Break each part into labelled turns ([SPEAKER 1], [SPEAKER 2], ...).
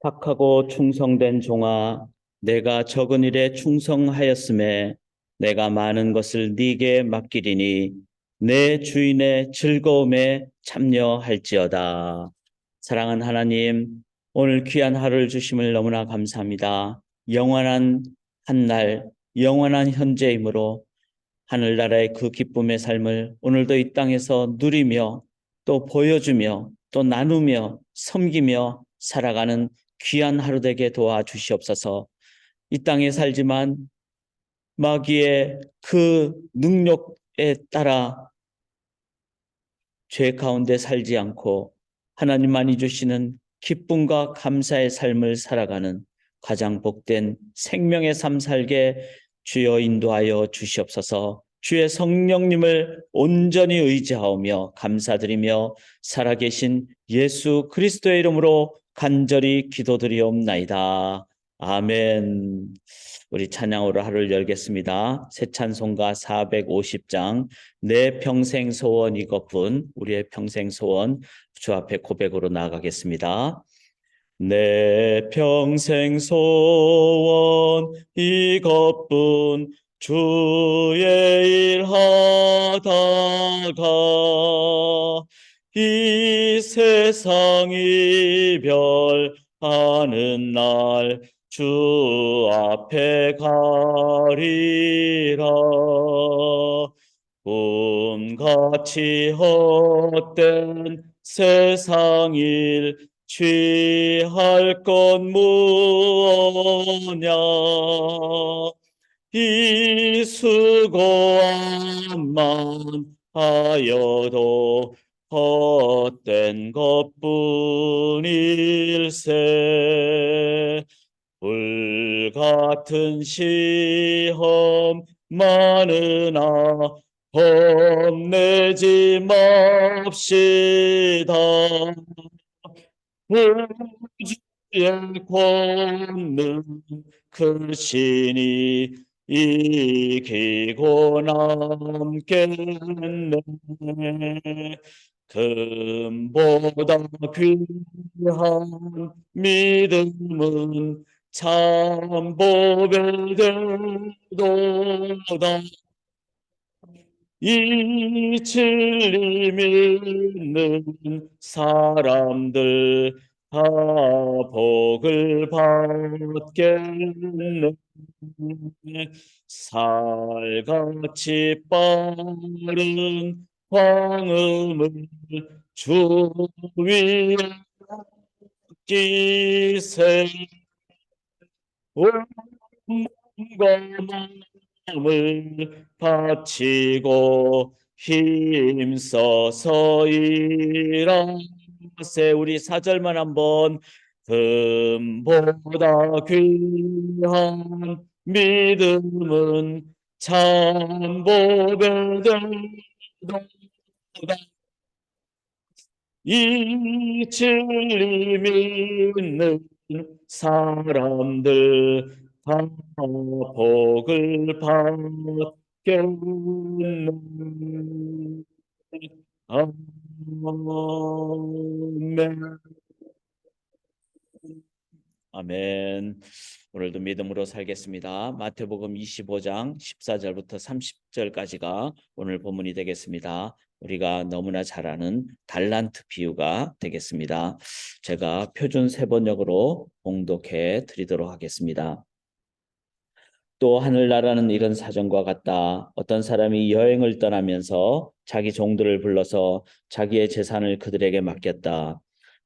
[SPEAKER 1] 착하고 충성된 종아, 내가 적은 일에 충성하였음에 내가 많은 것을 네게 맡기리니 내 주인의 즐거움에 참여할지어다. 사랑하는 하나님, 오늘 귀한 하루를 주심을 너무나 감사합니다. 영원한 한날, 영원한 현재이므로 하늘나라의 그 기쁨의 삶을 오늘도 이 땅에서 누리며 또 보여주며 또 나누며 섬기며 살아가는 귀한 하루 되게 도와주시옵소서. 이 땅에 살지만 마귀의 그 능력에 따라 죄 가운데 살지 않고 하나님만이 주시는 기쁨과 감사의 삶을 살아가는 가장 복된 생명의 삶 살게 주여 인도하여 주시옵소서. 주의 성령님을 온전히 의지하오며 감사드리며 살아계신 예수 그리스도의 이름으로 간절히 기도드리옵나이다. 아멘. 우리 찬양으로 하루를 열겠습니다. 새 찬송가 450장 내 평생 소원 이것뿐, 우리의 평생 소원 주 앞에 고백으로 나아가겠습니다. 내 평생 소원 이것뿐, 주의 일 하다가 이 세상 이별하는 날 주 앞에 가리라. 꿈같이 헛된 세상 일 취할 건 무엇냐. 이 수고함만 하여도 헛된 것뿐일세. 불같은 시험 많으나 겁내지 맙시다. 우주의 권능 크시니 이기고 남겠네. 금보다 귀한 믿음은 참 보배 되도다. 이 진리 믿는 사람들 다 복을 받겠네. 살같이 빠른 광음을 주 위에 기세. 온몸과 마음을 바치고 힘써서 일하세. 우리 4절만 한번. 금보다 귀한 믿음은 참 보배되도다. 이 진리 믿는 사람들 다 복을 받겠네. 아멘. 아멘. 오늘도 믿음으로 살겠습니다. 마태복음 25장 14절부터 30절까지가 오늘 본문이 되겠습니다. 우리가 너무나 잘 아는 달란트 비유가 되겠습니다. 제가 표준 세번역으로 봉독해 드리도록 하겠습니다. 또 하늘나라는 이런 사정과 같다. 어떤 사람이 여행을 떠나면서 자기 종들을 불러서 자기의 재산을 그들에게 맡겼다.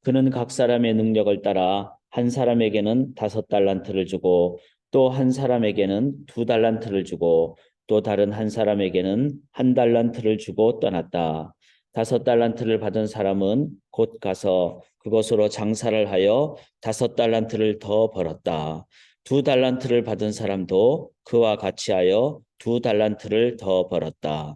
[SPEAKER 1] 그는 각 사람의 능력을 따라 한 사람에게는 5달란트를 주고 또 한 사람에게는 2달란트를 주고 또 다른 한 사람에게는 1달란트를 주고 떠났다. 5달란트를 받은 사람은 곧 가서 그것으로 장사를 하여 5달란트를 더 벌었다. 2달란트를 받은 사람도 그와 같이 하여 2달란트를 더 벌었다.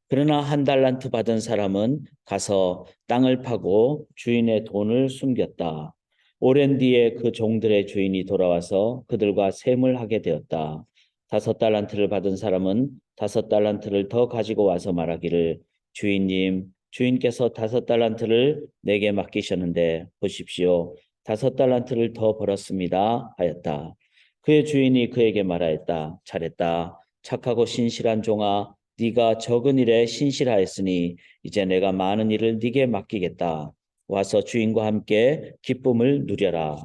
[SPEAKER 1] 그러나 1달란트 받은 사람은 가서 땅을 파고 주인의 돈을 숨겼다. 오랜 뒤에 그 종들의 주인이 돌아와서 그들과 셈을 하게 되었다. 5달란트를 받은 사람은 5달란트를 더 가지고 와서 말하기를, 주인님, 주인께서 5달란트를 내게 맡기셨는데 보십시오. 5달란트를 더 벌었습니다 하였다. 그의 주인이 그에게 말하였다. 잘했다. 착하고 신실한 종아, 네가 적은 일에 신실하였으니 이제 내가 많은 일을 네게 맡기겠다. 와서 주인과 함께 기쁨을 누려라.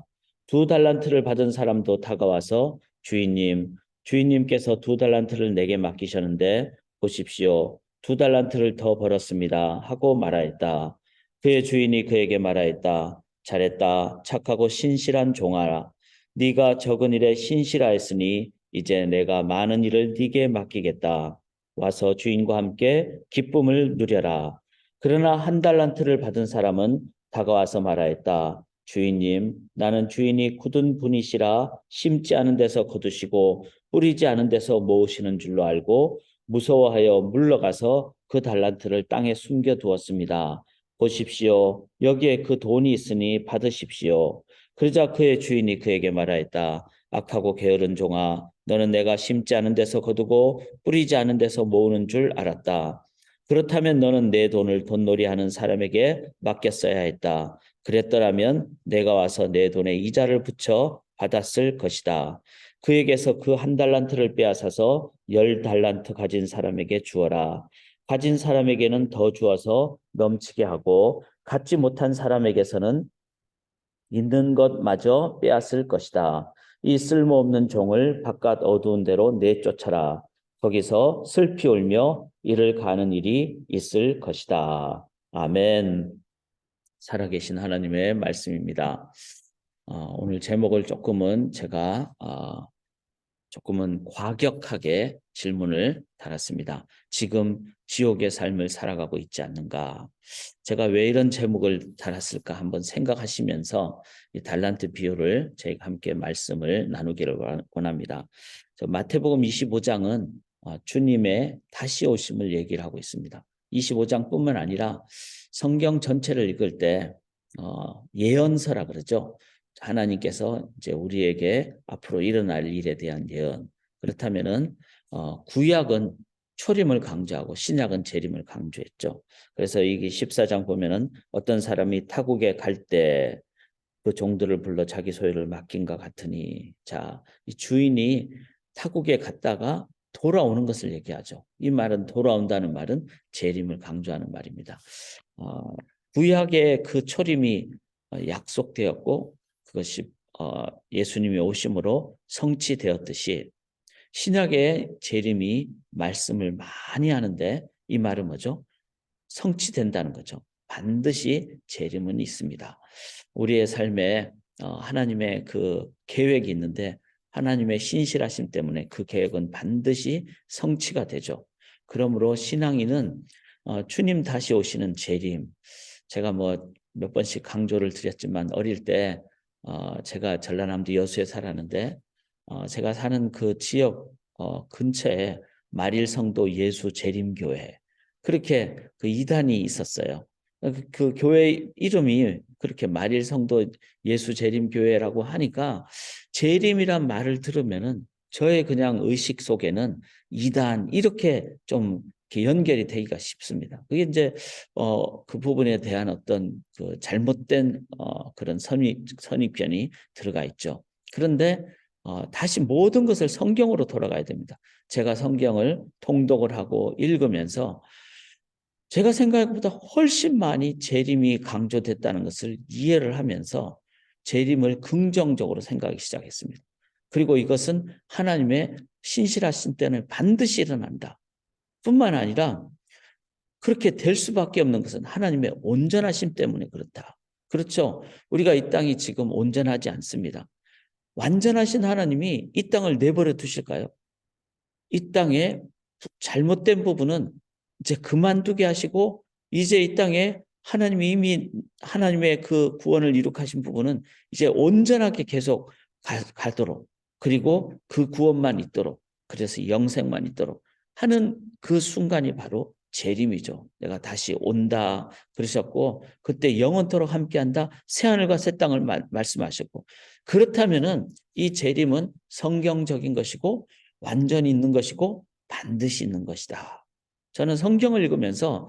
[SPEAKER 1] 2달란트를 받은 사람도 다가와서 주인님께서 2달란트를 내게 맡기셨는데 보십시오. 2달란트를 더 벌었습니다 하고 말하였다. 그의 주인이 그에게 말하였다. 잘했다. 착하고 신실한 종아라. 네가 적은 일에 신실하였으니 이제 내가 많은 일을 네게 맡기겠다. 와서 주인과 함께 기쁨을 누려라. 그러나 1달란트를 받은 사람은 다가와서 말하였다. 주인님, 나는 주인이 굳은 분이시라 심지 않은 데서 거두시고 뿌리지 않은 데서 모으시는 줄로 알고 무서워하여 물러가서 그 달란트를 땅에 숨겨두었습니다. 보십시오. 여기에 그 돈이 있으니 받으십시오. 그러자 그의 주인이 그에게 말하였다. 악하고 게으른 종아, 너는 내가 심지 않은 데서 거두고 뿌리지 않은 데서 모으는 줄 알았다. 그렇다면 너는 내 돈을 돈놀이하는 사람에게 맡겼어야 했다. 그랬더라면 내가 와서 내 돈에 이자를 붙여 받았을 것이다. 그에게서 그 1달란트를 빼앗아서 10달란트 가진 사람에게 주어라. 가진 사람에게는 더 주어서 넘치게 하고 갖지 못한 사람에게서는 있는 것마저 빼앗을 것이다. 이 쓸모없는 종을 바깥 어두운 데로 내쫓아라. 거기서 슬피 울며 이를 가는 일이 있을 것이다. 아멘. 살아계신 하나님의 말씀입니다. 오늘 제목을 조금은 과격하게 질문을 달았습니다. 지금 지옥의 삶을 살아가고 있지 않는가? 제가 왜 이런 제목을 달았을까 한번 생각하시면서 이 달란트 비유를 저희가 함께 말씀을 나누기를 원합니다. 마태복음 25장은 주님의 다시 오심을 얘기를 하고 있습니다. 25장뿐만 아니라 성경 전체를 읽을 때 예언서라 그러죠. 하나님께서 이제 우리에게 앞으로 일어날 일에 대한 예언. 그렇다면은 구약은 초림을 강조하고 신약은 재림을 강조했죠. 그래서 이게 14장 보면은 어떤 사람이 타국에 갈 때 그 종들을 불러 자기 소유를 맡긴과 같으니, 자, 이 주인이 타국에 갔다가 돌아오는 것을 얘기하죠. 이 말은, 돌아온다는 말은 재림을 강조하는 말입니다. 구약의 그 초림이 약속되었고 그것이 예수님의 오심으로 성취되었듯이 신약의 재림이 말씀을 많이 하는데 이 말은 뭐죠? 성취된다는 거죠. 반드시 재림은 있습니다. 우리의 삶에 하나님의 그 계획이 있는데 하나님의 신실하심 때문에 그 계획은 반드시 성취가 되죠. 그러므로 신앙인은 주님 다시 오시는 재림, 제가 뭐 몇 번씩 강조를 드렸지만 어릴 때 제가 전라남도 여수에 살았는데 제가 사는 그 지역 근처에 말일성도 예수 재림교회, 그렇게 그 이단이 있었어요. 그 교회 이름이 그렇게 말일성도 예수 재림교회라고 하니까 재림이란 말을 들으면은 저의 그냥 의식 속에는 이단 이렇게 좀 이렇게 연결이 되기가 쉽습니다. 그게 이제 그 부분에 대한 어떤 그 잘못된 그런 선입견이 들어가 있죠. 그런데 다시 모든 것을 성경으로 돌아가야 됩니다. 제가 성경을 통독을 하고 읽으면서 제가 생각한 것보다 훨씬 많이 재림이 강조됐다는 것을 이해를 하면서 재림을 긍정적으로 생각하기 시작했습니다. 그리고 이것은 하나님의 신실하신 때는 반드시 일어난다. 뿐만 아니라 그렇게 될 수밖에 없는 것은 하나님의 온전하심 때문에 그렇다. 그렇죠. 우리가 이 땅이 지금 온전하지 않습니다. 완전하신 하나님이 이 땅을 내버려 두실까요? 이 땅에 잘못된 부분은 이제 그만두게 하시고 이제 이 땅에 하나님이 이미 하나님의 그 구원을 이룩하신 부분은 이제 온전하게 계속 가도록, 그리고 그 구원만 있도록, 그래서 영생만 있도록 하는 그 순간이 바로 재림이죠. 내가 다시 온다 그러셨고 그때 영원토록 함께한다, 새하늘과 새 땅을 말씀하셨고, 그렇다면은 이 재림은 성경적인 것이고 완전히 있는 것이고 반드시 있는 것이다. 저는 성경을 읽으면서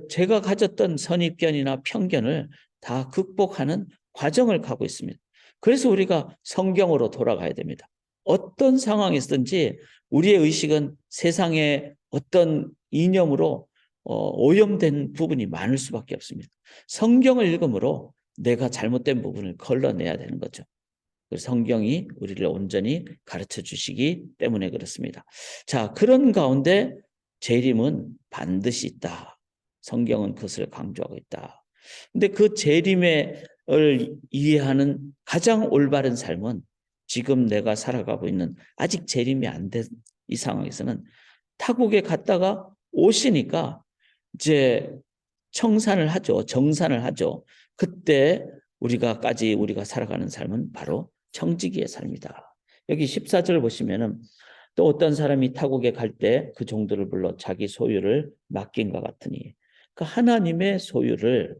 [SPEAKER 1] 제가 가졌던 선입견이나 편견을 다 극복하는 과정을 가고 있습니다. 그래서 우리가 성경으로 돌아가야 됩니다. 어떤 상황이든지 우리의 의식은 세상의 어떤 이념으로 오염된 부분이 많을 수밖에 없습니다. 성경을 읽음으로 내가 잘못된 부분을 걸러내야 되는 거죠. 성경이 우리를 온전히 가르쳐 주시기 때문에 그렇습니다. 자, 그런 가운데 재림은 반드시 있다. 성경은 그것을 강조하고 있다. 근데 그 재림을 이해하는 가장 올바른 삶은 지금 내가 살아가고 있는 아직 재림이 안 된 이 상황에서는 타국에 갔다가 오시니까 이제 청산을 하죠. 정산을 하죠. 그때 우리가 살아가는 삶은 바로 청지기의 삶이다. 여기 14절 보시면은 또 어떤 사람이 타국에 갈 때 그 종들을 불러 자기 소유를 맡긴 것 같으니 그 하나님의 소유를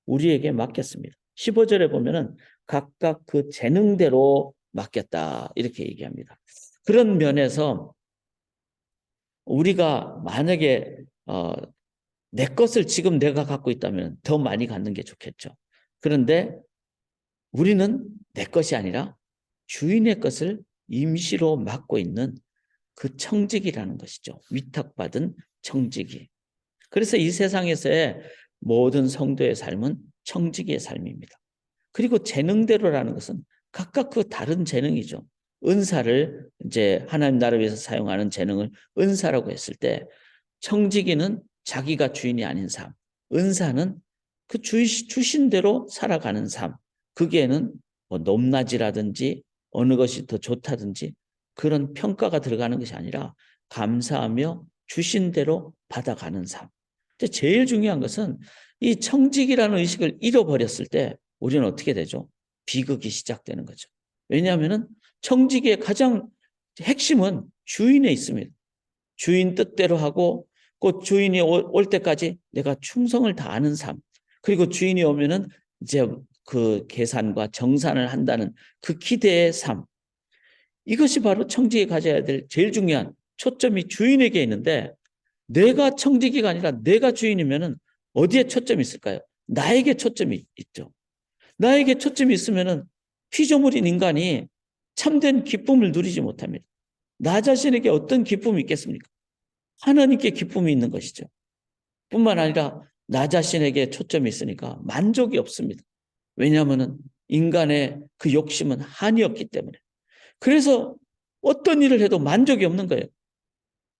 [SPEAKER 1] 우리에게 맡겼습니다. 15절에 보면은 각각 그 재능대로 맡겼다 이렇게 얘기합니다. 그런 면에서 우리가 만약에 내 것을 지금 내가 갖고 있다면 더 많이 갖는 게 좋겠죠. 그런데 우리는 내 것이 아니라 주인의 것을 임시로 맡고 있는 그 청직이라는 것이죠. 위탁받은 청직이. 그래서 이 세상에서의 모든 성도의 삶은 청직의 삶입니다. 그리고 재능대로라는 것은 각각 그 다른 재능이죠. 은사를 이제 하나님 나라를 위해서 사용하는 재능을 은사라고 했을 때 청지기는 자기가 주인이 아닌 삶, 은사는 그 주신 대로 살아가는 삶, 거기에는 뭐 높낮이라든지 어느 것이 더 좋다든지 그런 평가가 들어가는 것이 아니라 감사하며 주신 대로 받아가는 삶. 제일 중요한 것은 이 청직이라는 의식을 잃어버렸을 때 우리는 어떻게 되죠? 비극이 시작되는 거죠. 왜냐하면 청직의 가장 핵심은 주인에 있습니다. 주인 뜻대로 하고 그 주인이 올 때까지 내가 충성을 다하는 삶. 그리고 주인이 오면은 이제 그 계산과 정산을 한다는 그 기대의 삶. 이것이 바로 청직이 가져야 될 제일 중요한 초점이 주인에게 있는데 내가 청지기가 아니라 내가 주인이면은 어디에 초점이 있을까요? 나에게 초점이 있죠. 나에게 초점이 있으면은 피조물인 인간이 참된 기쁨을 누리지 못합니다. 나 자신에게 어떤 기쁨이 있겠습니까? 하나님께 기쁨이 있는 것이죠. 뿐만 아니라 나 자신에게 초점이 있으니까 만족이 없습니다. 왜냐하면 인간의 그 욕심은 한이 없기 때문에. 그래서 어떤 일을 해도 만족이 없는 거예요.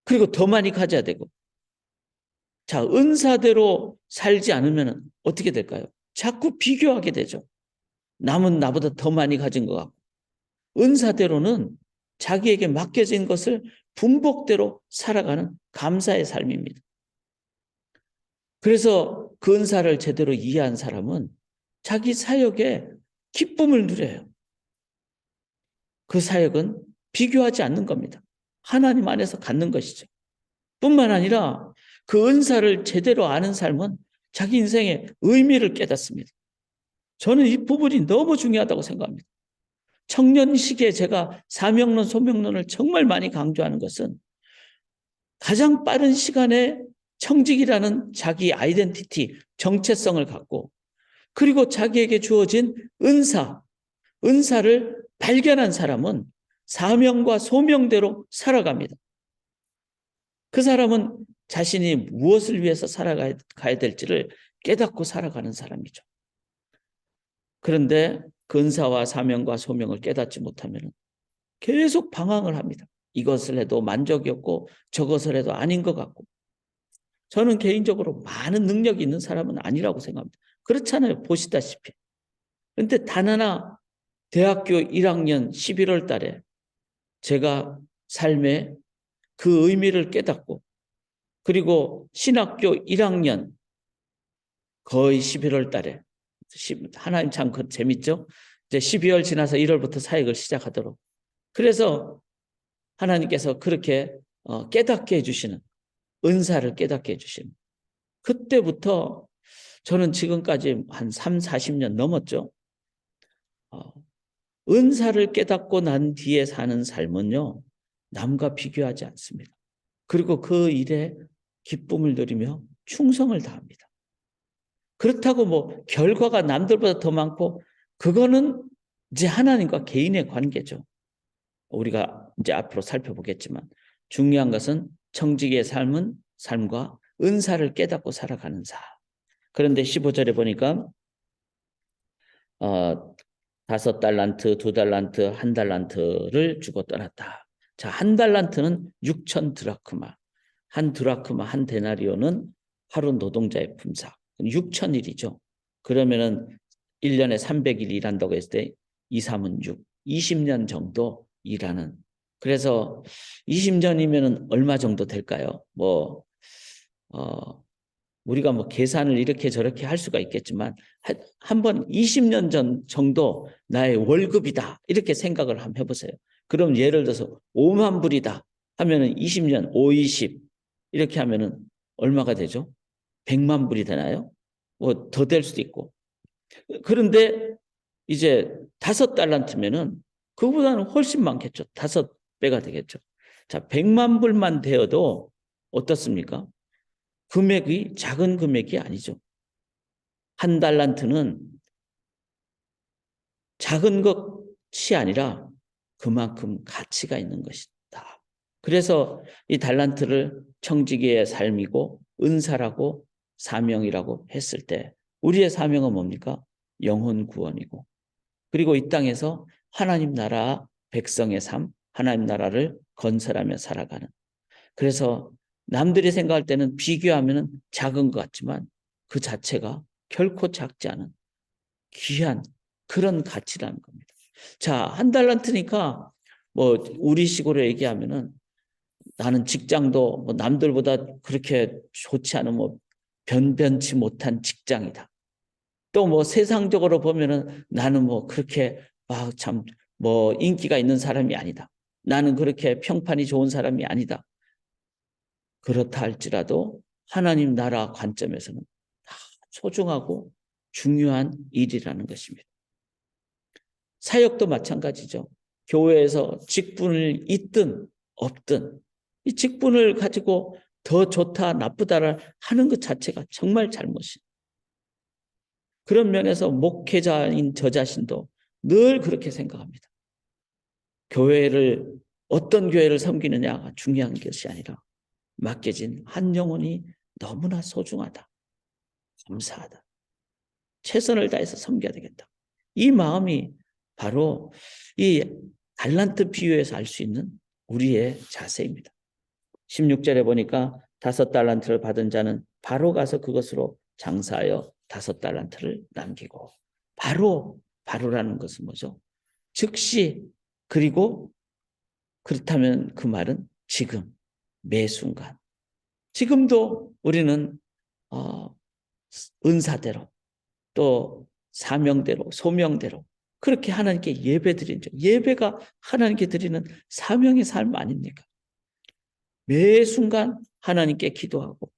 [SPEAKER 1] 그리고 더 많이 가져야 되고. 자, 은사대로 살지 않으면 어떻게 될까요? 자꾸 비교하게 되죠. 남은 나보다 더 많이 가진 것 같고. 은사대로는 자기에게 맡겨진 것을 분복대로 살아가는 감사의 삶입니다. 그래서 그 은사를 제대로 이해한 사람은 자기 사역에 기쁨을 누려요. 그 사역은 비교하지 않는 겁니다. 하나님 안에서 갖는 것이죠. 뿐만 아니라 그 은사를 제대로 아는 삶은 자기 인생의 의미를 깨닫습니다. 저는 이 부분이 너무 중요하다고 생각합니다. 청년 시기에 제가 사명론, 소명론을 정말 많이 강조하는 것은 가장 빠른 시간에 청직이라는 자기 아이덴티티, 정체성을 갖고 그리고 자기에게 주어진 은사를 발견한 사람은 사명과 소명대로 살아갑니다. 그 사람은 자신이 무엇을 위해서 살아가야 될지를 깨닫고 살아가는 사람이죠. 그런데 근사와 사명과 소명을 깨닫지 못하면 계속 방황을 합니다. 이것을 해도 만족이 없고 저것을 해도 아닌 것 같고. 저는 개인적으로 많은 능력이 있는 사람은 아니라고 생각합니다. 그렇잖아요. 보시다시피. 그런데 단 하나 대학교 1학년 11월 달에 제가 삶의 그 의미를 깨닫고 그리고 신학교 1학년 거의 11월 달에 하나님 참 재밌죠? 이제 12월 지나서 1월부터 사역을 시작하도록. 그래서 하나님께서 그렇게 깨닫게 해주시는 은사를 깨닫게 해주시는 그때부터 저는 지금까지 한 3, 40년 넘었죠. 은사를 깨닫고 난 뒤에 사는 삶은요. 남과 비교하지 않습니다. 그리고 그 일에 기쁨을 누리며 충성을 다합니다. 그렇다고 뭐 결과가 남들보다 더 많고 그거는 이제 하나님과 개인의 관계죠. 우리가 이제 앞으로 살펴보겠지만 중요한 것은 청지기의 삶과 은사를 깨닫고 살아가는 사. 그런데 15절에 보니까 5달란트, 2달란트, 1달란트를 주고 떠났다. 자, 1달란트는 6천 드라크마. 한 드라크마, 한 데나리오는 하루 노동자의 품삯. 6천일이죠. 그러면은 1년에 300일 일한다고 했을 때 2, 3은 6, 20년 정도 일하는. 그래서 20년이면은 얼마 정도 될까요? 우리가 계산을 이렇게 저렇게 할 수가 있겠지만 한번 20년 전 정도 나의 월급이다 이렇게 생각을 한번 해보세요. 그럼 예를 들어서 5만 불이다 하면은 20년 5, 20 이렇게 하면은 얼마가 되죠? 100만 불이 되나요? 더 될 수도 있고. 그런데 이제 5달란트면은 그보다는 훨씬 많겠죠. 5배가 되겠죠. 자, 100만 불만 되어도 어떻습니까? 금액이 작은 금액이 아니죠. 1달란트는 작은 것이 아니라 그만큼 가치가 있는 것이다. 그래서 이 달란트를 청지기의 삶이고 은사라고 사명이라고 했을 때 우리의 사명은 뭡니까? 영혼 구원이고 그리고 이 땅에서 하나님 나라 백성의 삶, 하나님 나라를 건설하며 살아가는. 그래서 남들이 생각할 때는 비교하면 작은 것 같지만 그 자체가 결코 작지 않은 귀한 그런 가치라는 겁니다. 자, 1달란트니까 우리식으로 얘기하면은 나는 직장도 남들보다 그렇게 좋지 않은 변변치 못한 직장이다. 또 세상적으로 보면은 나는 그렇게 막 참 인기가 있는 사람이 아니다. 나는 그렇게 평판이 좋은 사람이 아니다. 그렇다 할지라도 하나님 나라 관점에서는 다 소중하고 중요한 일이라는 것입니다. 사역도 마찬가지죠. 교회에서 직분을 있든 없든 이 직분을 가지고 더 좋다 나쁘다를 하는 것 자체가 정말 잘못이에요. 그런 면에서 목회자인 저 자신도 늘 그렇게 생각합니다. 어떤 교회를 섬기느냐가 중요한 것이 아니라 맡겨진 한 영혼이 너무나 소중하다. 감사하다. 최선을 다해서 섬겨야 되겠다. 이 마음이 바로 이 달란트 비유에서 알 수 있는 우리의 자세입니다. 16절에 보니까 5달란트를 받은 자는 바로 가서 그것으로 장사하여 5달란트를 남기고 바로라는 것은 뭐죠? 즉시 그리고 그렇다면 그 말은 지금 매 순간 지금도 우리는 은사대로 또 사명대로 소명대로 그렇게 하나님께 예배드리죠. 예배가 하나님께 드리는 사명의 삶 아닙니까? 매 순간 하나님께 기도하고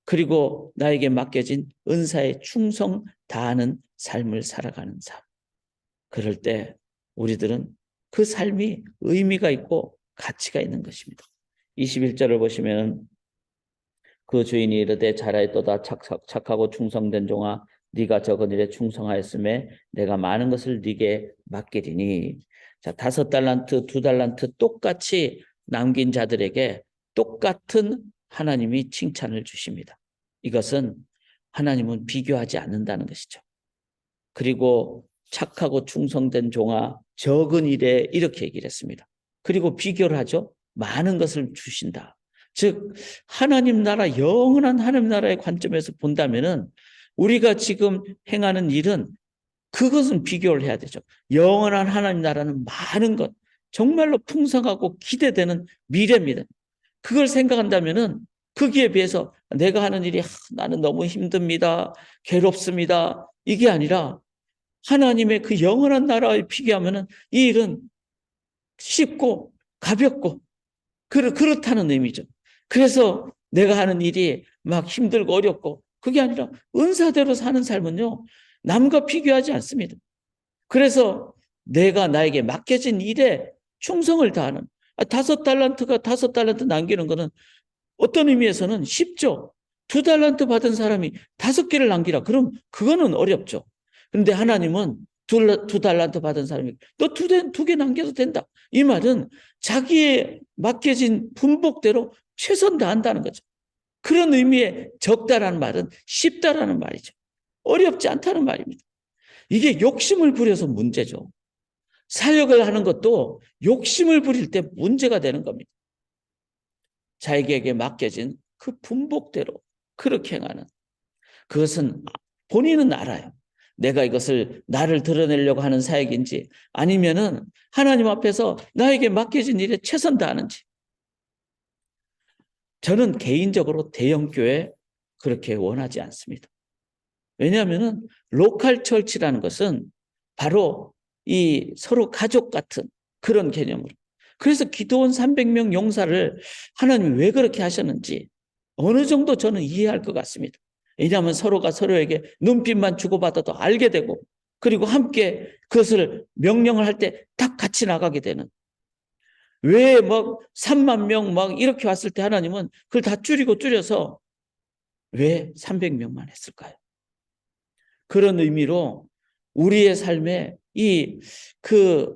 [SPEAKER 1] 그리고 나에게 맡겨진 은사에 충성 다하는 삶을 살아가는 삶. 그럴 때 우리들은 그 삶이 의미가 있고 가치가 있는 것입니다. 21절을 보시면 그 주인이 이르되 잘하였도다 착하고 충성된 종아 네가 적은 일에 충성하였음에 내가 많은 것을 네게 맡기리니. 자, 5달란트, 2달란트 똑같이 남긴 자들에게 똑같은 하나님이 칭찬을 주십니다. 이것은 하나님은 비교하지 않는다는 것이죠. 그리고 착하고 충성된 종아 적은 일에 이렇게 얘기를 했습니다. 그리고 비교를 하죠. 많은 것을 주신다. 즉 하나님 나라 영원한 하나님 나라의 관점에서 본다면은 우리가 지금 행하는 일은 그것은 비교를 해야 되죠. 영원한 하나님 나라는 많은 것 정말로 풍성하고 기대되는 미래입니다. 그걸 생각한다면은 거기에 비해서 내가 하는 일이 나는 너무 힘듭니다. 괴롭습니다. 이게 아니라 하나님의 그 영원한 나라에 비교하면은 이 일은 쉽고 가볍고 그렇다는 의미죠. 그래서 내가 하는 일이 막 힘들고 어렵고 그게 아니라 은사대로 사는 삶은요. 남과 비교하지 않습니다. 그래서 내가 나에게 맡겨진 일에 충성을 다하는 5달란트가 5달란트 남기는 것은 어떤 의미에서는 쉽죠. 2달란트 받은 사람이 5개를 남기라. 그럼 그거는 어렵죠. 그런데 하나님은 두 달란트 받은 사람이 너 두 개 남겨도 된다. 이 말은 자기의 맡겨진 분복대로 최선 다한다는 거죠. 그런 의미의 적다라는 말은 쉽다라는 말이죠. 어렵지 않다는 말입니다. 이게 욕심을 부려서 문제죠. 사역을 하는 것도 욕심을 부릴 때 문제가 되는 겁니다. 자기에게 맡겨진 그 분복대로 그렇게 행하는, 그것은 본인은 알아요. 내가 이것을 나를 드러내려고 하는 사역인지 아니면은 하나님 앞에서 나에게 맡겨진 일에 최선 다하는지. 저는 개인적으로 대형교회 그렇게 원하지 않습니다. 왜냐하면은 로컬 철치라는 것은 바로 이 서로 가족 같은 그런 개념으로. 그래서 기도원 300명 용사를 하나님이 왜 그렇게 하셨는지 어느 정도 저는 이해할 것 같습니다. 왜냐하면 서로가 서로에게 눈빛만 주고받아도 알게 되고, 그리고 함께 그것을 명령을 할 때 딱 같이 나가게 되는. 왜 막 3만 명 막 이렇게 왔을 때 하나님은 그걸 다 줄여서 왜 300명만 했을까요? 그런 의미로 우리의 삶에 그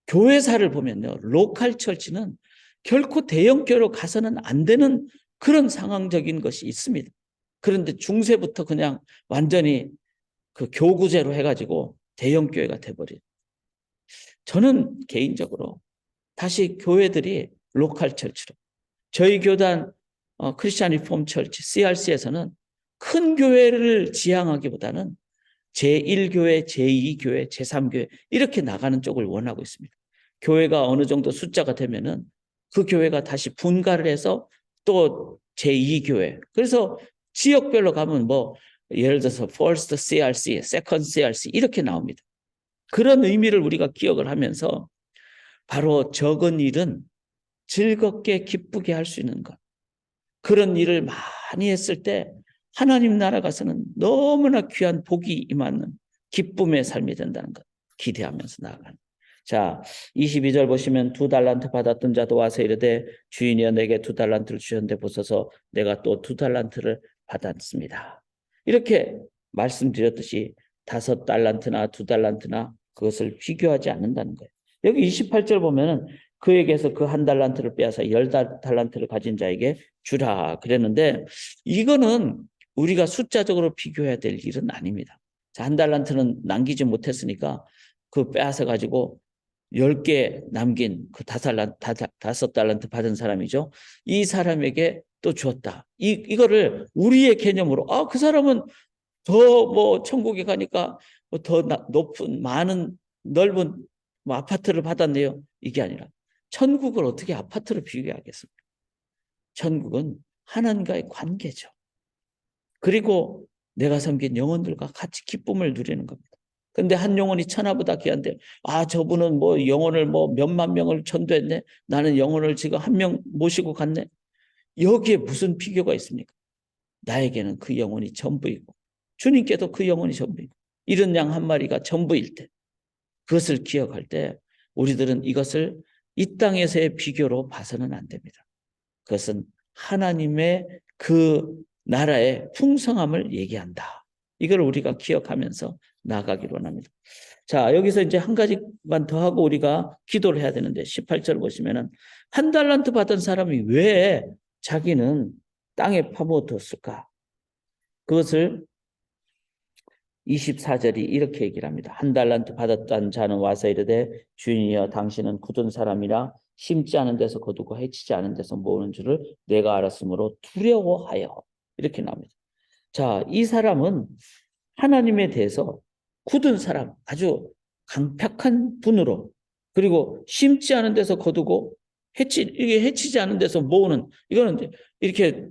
[SPEAKER 1] 교회사를 보면요, 로컬 처치는 결코 대형교회로 가서는 안 되는 그런 상황적인 것이 있습니다. 그런데 중세부터 그냥 완전히 그 교구제로 해가지고 대형교회가 돼버린. 저는 개인적으로 다시 교회들이 로컬 처치로, 저희 교단 크리스천 리폼 처치 CRC에서는 큰 교회를 지향하기보다는 제1교회, 제2교회, 제3교회 이렇게 나가는 쪽을 원하고 있습니다. 교회가 어느 정도 숫자가 되면은 그 교회가 다시 분가를 해서 또 제2교회. 그래서 지역별로 가면 뭐 예를 들어서 First CRC, Second CRC 이렇게 나옵니다. 그런 의미를 우리가 기억을 하면서 바로 적은 일은 즐겁게 기쁘게 할 수 있는 것. 그런 일을 많이 했을 때 하나님 나라 가서는 너무나 귀한 복이 임하는 기쁨의 삶이 된다는 것 기대하면서 나아가는. 자, 22절 보시면 2달란트 받았던 자도 와서 이르되 주인이여 내게 2달란트를 주셨는데 보소서 내가 또 2달란트를 받았습니다. 이렇게 말씀드렸듯이 5달란트나 2달란트나 그것을 비교하지 않는다는 거예요. 여기 28절 보면은 그에게서 그 1달란트를 빼앗아 10달란트를 가진 자에게 주라 그랬는데, 이거는 우리가 숫자적으로 비교해야 될 일은 아닙니다. 자, 1달란트는 남기지 못했으니까 그 빼앗아 가지고 10개 남긴 그 5달란트 받은 사람이죠. 이 사람에게 또 주었다. 이거를 우리의 개념으로, 그 사람은 더 뭐 천국에 가니까 더 높은 많은 넓은 뭐 아파트를 받았네요. 이게 아니라 천국을 어떻게 아파트로 비교하겠습니까? 천국은 하나님과의 관계죠. 그리고 내가 섬긴 영혼들과 같이 기쁨을 누리는 겁니다. 근데 한 영혼이 천하보다 귀한데, 저분은 뭐 영혼을 뭐 몇만 명을 전도했네. 나는 영혼을 지금 한 명 모시고 갔네. 여기에 무슨 비교가 있습니까? 나에게는 그 영혼이 전부이고 주님께도 그 영혼이 전부이고 이런 양 한 마리가 전부일 때, 그것을 기억할 때 우리들은 이것을 이 땅에서의 비교로 봐서는 안 됩니다. 그것은 하나님의 그 나라의 풍성함을 얘기한다. 이걸 우리가 기억하면서 나아가기로 합니다. 자, 여기서 이제 한 가지만 더 하고 우리가 기도를 해야 되는데, 18절 보시면은 1달란트 받은 사람이 왜 자기는 땅에 파묻었을까? 그것을 24절이 이렇게 얘기를 합니다. 1달란트 받았던 자는 와서 이르되 주인이여 당신은 굳은 사람이라 심지 않은 데서 거두고 해치지 않은 데서 모으는 줄을 내가 알았으므로 두려워하여, 이렇게 나옵니다. 자, 이 사람은 하나님에 대해서 굳은 사람, 아주 강팍한 분으로, 그리고 심지 않은 데서 거두고 이게 해치지 않은 데서 모으는, 이거는 이제 이렇게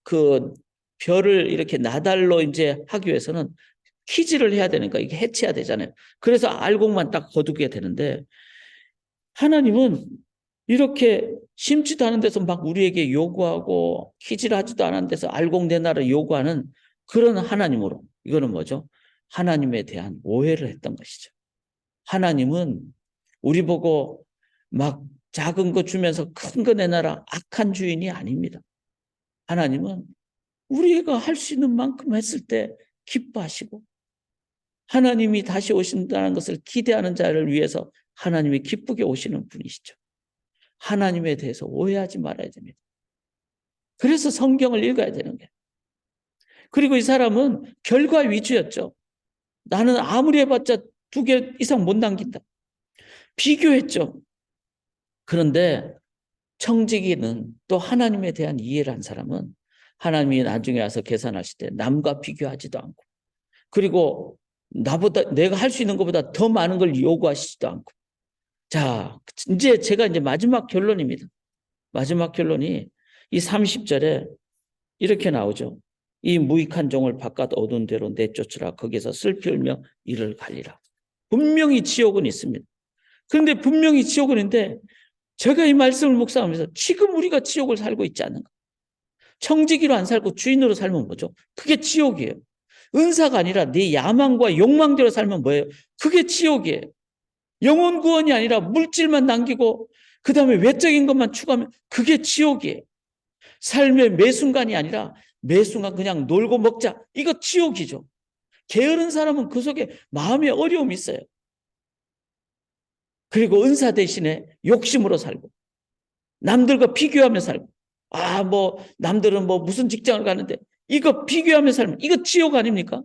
[SPEAKER 1] 그 별을 이렇게 나달로 이제 하기 위해서는 키즈를 해야 되니까 이게 해치해야 되잖아요. 그래서 알곡만 딱 거두게 되는데, 하나님은 이렇게 심지도 않은 데서 막 우리에게 요구하고 키즈를 하지도 않은 데서 알곡 내놔라 요구하는 그런 하나님으로, 이거는 뭐죠? 하나님에 대한 오해를 했던 것이죠. 하나님은 우리 보고 막 작은 거 주면서 큰 거 내놔라 악한 주인이 아닙니다. 하나님은 우리가 할 수 있는 만큼 했을 때 기뻐하시고, 하나님이 다시 오신다는 것을 기대하는 자를 위해서 하나님이 기쁘게 오시는 분이시죠. 하나님에 대해서 오해하지 말아야 됩니다. 그래서 성경을 읽어야 되는 거예요. 그리고 이 사람은 결과 위주였죠. 나는 아무리 해봤자 2개 이상 못 남긴다. 비교했죠. 그런데 청지기는 또 하나님에 대한 이해를 한 사람은 하나님이 나중에 와서 계산하실 때 남과 비교하지도 않고, 그리고 내가 할 수 있는 것보다 더 많은 걸 요구하시지도 않고. 자, 제가 마지막 결론입니다. 마지막 결론이 이 30절에 이렇게 나오죠. 이 무익한 종을 바깥 어두운 데로 내쫓으라. 거기서 슬피 울며 이를 갈리라. 분명히 지옥은 있습니다. 그런데 분명히 지옥은 있는데 제가 이 말씀을 묵상하면서 지금 우리가 지옥을 살고 있지 않는가? 청지기로 안 살고 주인으로 살면 뭐죠? 그게 지옥이에요. 은사가 아니라 내 야망과 욕망대로 살면 뭐예요? 그게 지옥이에요. 영혼 구원이 아니라 물질만 남기고 그 다음에 외적인 것만 추구하면 그게 지옥이에요. 삶의 매 순간이 아니라 매 순간 그냥 놀고 먹자. 이거 지옥이죠. 게으른 사람은 그 속에 마음의 어려움이 있어요. 그리고 은사 대신에 욕심으로 살고 남들과 비교하며 살고, 남들은 무슨 직장을 가는데 이거 비교하며 살면 이거 지옥 아닙니까?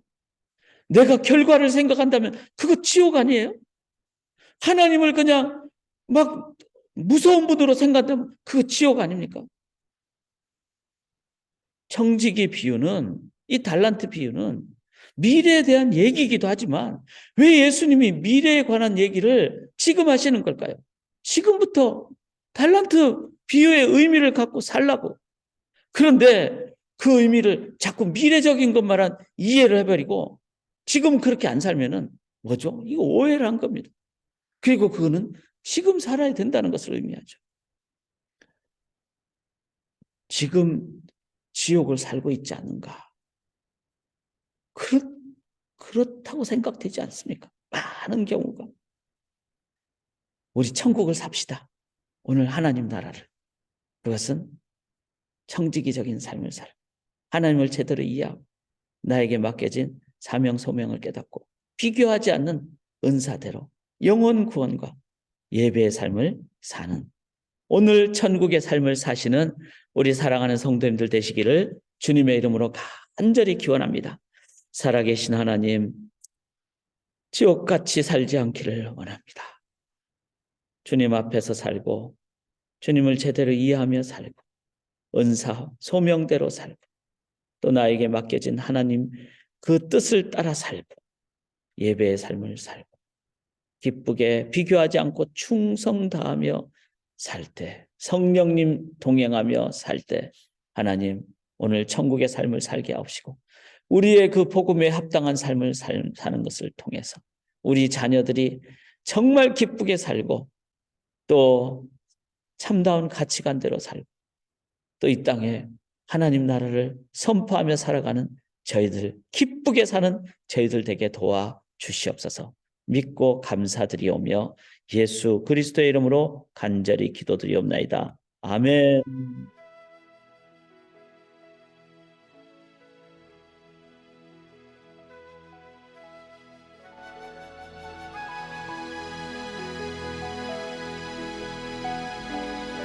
[SPEAKER 1] 내가 결과를 생각한다면 그거 지옥 아니에요? 하나님을 그냥 막 무서운 분으로 생각한다면 그거 지옥 아닙니까? 청지기 비유는, 이 달란트 비유는 미래에 대한 얘기이기도 하지만 왜 예수님이 미래에 관한 얘기를 지금 하시는 걸까요? 지금부터 달란트 비유의 의미를 갖고 살라고. 그런데 그 의미를 자꾸 미래적인 것만 이해를 해버리고 지금 그렇게 안 살면은 뭐죠? 이거 오해를 한 겁니다. 그리고 그거는 지금 살아야 된다는 것을 의미하죠. 지금 지옥을 살고 있지 않는가? 그렇다고 생각되지 않습니까? 많은 경우가. 우리 천국을 삽시다. 오늘 하나님 나라를. 그것은 청지기적인 삶을 살아. 하나님을 제대로 이해하고 나에게 맡겨진 사명 소명을 깨닫고 비교하지 않는 은사대로 영혼 구원과 예배의 삶을 사는, 오늘 천국의 삶을 사시는 우리 사랑하는 성도님들 되시기를 주님의 이름으로 간절히 기원합니다. 살아계신 하나님, 지옥같이 살지 않기를 원합니다. 주님 앞에서 살고 주님을 제대로 이해하며 살고 은사 소명대로 살고 또 나에게 맡겨진 하나님 그 뜻을 따라 살고 예배의 삶을 살고 기쁘게 비교하지 않고 충성 다하며 살 때, 성령님 동행하며 살 때 하나님 오늘 천국의 삶을 살게 하옵시고 우리의 그 복음에 합당한 삶을 사는 것을 통해서 우리 자녀들이 정말 기쁘게 살고 또 참다운 가치관대로 살고 또 이 땅에 하나님 나라를 선포하며 살아가는 저희들, 기쁘게 사는 저희들 되게 도와 주시옵소서. 믿고 감사드리오며 예수 그리스도의 이름으로 간절히 기도드리옵나이다. 아멘.